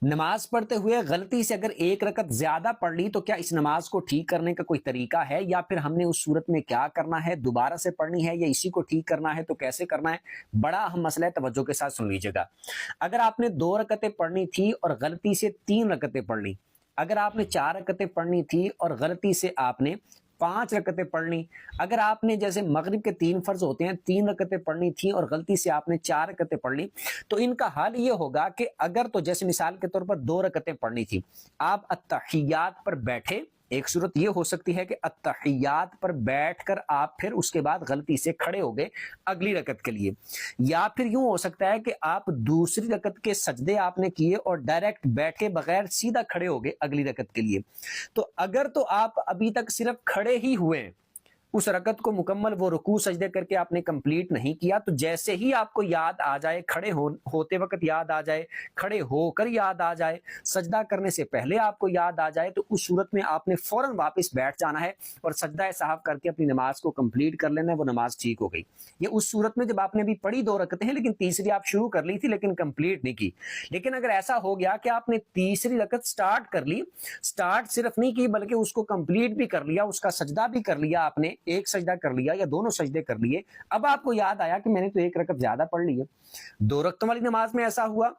نماز پڑھتے ہوئے غلطی سے اگر ایک رکعت زیادہ پڑھ لی تو کیا اس نماز کو ٹھیک کرنے کا کوئی طریقہ ہے، یا پھر ہم نے اس صورت میں کیا کرنا ہے، دوبارہ سے پڑھنی ہے یا اسی کو ٹھیک کرنا ہے تو کیسے کرنا ہے؟ بڑا اہم مسئلہ ہے، توجہ کے ساتھ سن لیجیے گا۔ اگر آپ نے 2 رکعتیں پڑھنی تھی اور غلطی سے 3 رکعتیں پڑھ لی، اگر آپ نے 4 رکعتیں پڑھنی تھی اور غلطی سے آپ نے 5 رکعتیں پڑھ لی، اگر آپ نے جیسے مغرب کے 3 فرض ہوتے ہیں 3 رکعتیں پڑھنی تھی اور غلطی سے آپ نے 4 رکعتیں پڑھ لی، تو ان کا حل یہ ہوگا کہ اگر تو جیسے مثال کے طور پر 2 رکعتیں پڑھنی تھی، آپ التحیات پر بیٹھے، ایک صورت یہ ہو سکتی ہے کہ التحیات پر بیٹھ کر آپ پھر اس کے بعد غلطی سے کھڑے ہو گئے اگلی رکعت کے لیے، یا پھر یوں ہو سکتا ہے کہ آپ دوسری رکعت کے سجدے آپ نے کیے اور ڈائریکٹ بیٹھے بغیر سیدھا کھڑے ہو گئے اگلی رکعت کے لیے۔ تو اگر تو آپ ابھی تک صرف کھڑے ہی ہوئے، اس رکعت کو مکمل وہ رکوع سجدے کر کے آپ نے کمپلیٹ نہیں کیا، تو جیسے ہی آپ کو یاد آ جائے، کھڑے ہوتے وقت یاد آ جائے، کھڑے ہو کر یاد آ جائے، سجدہ کرنے سے پہلے آپ کو یاد آ جائے، تو اس صورت میں آپ نے فوراً واپس بیٹھ جانا ہے اور سجدہ سہو کر کے اپنی نماز کو کمپلیٹ کر لینا ہے، وہ نماز ٹھیک ہو گئی۔ یہ اس صورت میں جب آپ نے بھی پڑھی 2 رکعتیں ہیں لیکن تیسری آپ شروع کر لی تھی لیکن کمپلیٹ نہیں کی۔ لیکن اگر ایسا ہو گیا کہ آپ نے تیسری رکعت سٹارٹ کر لی، سٹارٹ صرف نہیں کی بلکہ اس کو کمپلیٹ بھی کر لیا، اس کا سجدہ بھی کر لیا، آپ نے ایک سجدہ کر لیا یا دونوں سجدے کر لیے، اب آپ کو یاد آیا کہ میں نے تو 1 رکعت زیادہ پڑھ لی ہے، 2 رکعتوں والی نماز میں ایسا ہوا،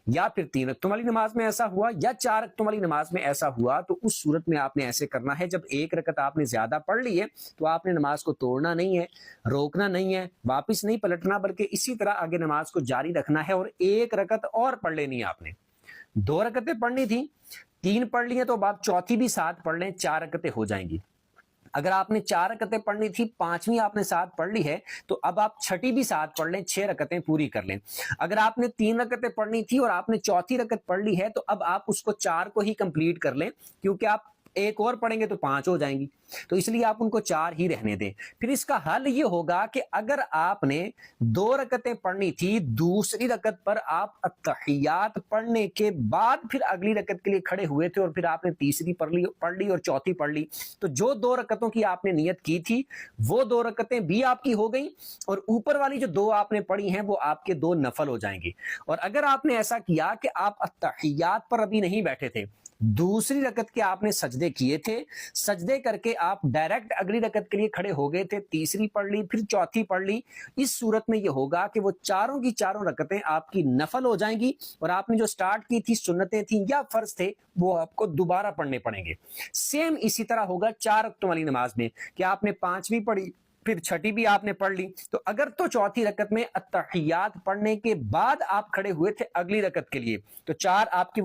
یا پھر 3 رکعتوں والی نماز میں ایسا ہوا، یا 4 رکعتوں والی نماز میں ایسا ہوا، تو اس صورت میں آپ نے ایسے کرنا ہے، جب 1 رکعت آپ نے زیادہ پڑھ لی ہے تو آپ نے نماز کو توڑنا نہیں ہے، روکنا نہیں ہے، واپس نہیں پلٹنا، بلکہ اسی طرح آگے نماز کو جاری رکھنا ہے اور 1 رکعت اور پڑھ لینی ہے آپ نے۔ 2 رکعتیں پڑھنی تھی، 3 پڑھ لی ہیں تو اب آپ چوتھی بھی ساتھ پڑھ لیں، 4 رکعتیں ہو جائیں گی۔ اگر آپ نے 4 رکعتیں پڑھنی تھی، 5ویں آپ نے ساتھ پڑھ لی ہے، تو اب آپ چھٹی بھی ساتھ پڑھ لیں، 6 رکعتیں پوری کر لیں۔ اگر آپ نے 3 رکعتیں پڑھنی تھی اور آپ نے چوتھی رکعت پڑھ لی ہے، تو اب آپ اس کو 4 کو ہی کمپلیٹ کر لیں، کیونکہ آپ ایک اور پڑھیں گے تو 5 ہو جائیں گی، تو اس لیے آپ ان کو 4 ہی رہنے دیں۔ پھر اس کا حل یہ ہوگا کہ اگر آپ نے 2 رکعتیں پڑھنی تھی، دوسری رکعت پر آپ التحیات پڑھنے کے بعد پھر اگلی رکعت کے لیے کھڑے ہوئے تھے اور پھر آپ نے تیسری پڑھ لی اور چوتھی پڑھ لی، تو جو 2 رکعتوں کی آپ نے نیت کی تھی وہ 2 رکعتیں بھی آپ کی ہو گئیں، اور اوپر والی جو 2 آپ نے پڑھی ہیں وہ آپ کے 2 نفل ہو جائیں گے۔ اور اگر آپ نے ایسا کیا کہ آپ التحیات پر ابھی نہیں بیٹھے تھے، دوسری رکعت کے آپ نے سجدے کیے تھے، سجدے کر کے آپ ڈائریکٹ اگلی رکعت کے لیے کھڑے ہو گئے تھے، تیسری پڑھ لی پھر چوتھی پڑھ لی، اس صورت میں یہ ہوگا کہ وہ چاروں کی چاروں رکعتیں آپ کی نفل ہو جائیں گی، اور آپ نے جو سٹارٹ کی تھی، سنتیں تھیں یا فرض تھے، وہ آپ کو دوبارہ پڑھنے پڑیں گے۔ سیم اسی طرح ہوگا 4 رکعتوں والی نماز میں کہ آپ نے 5ویں پڑھی پھر چھٹی بھی آپ نے پڑھ لی، تو اگر تو چوتھی رکعت میں التحیات پڑھنے کے بعد آپ کھڑے ہوئے تھے اگلی رکعت کے لیے، تو 4 آپ کی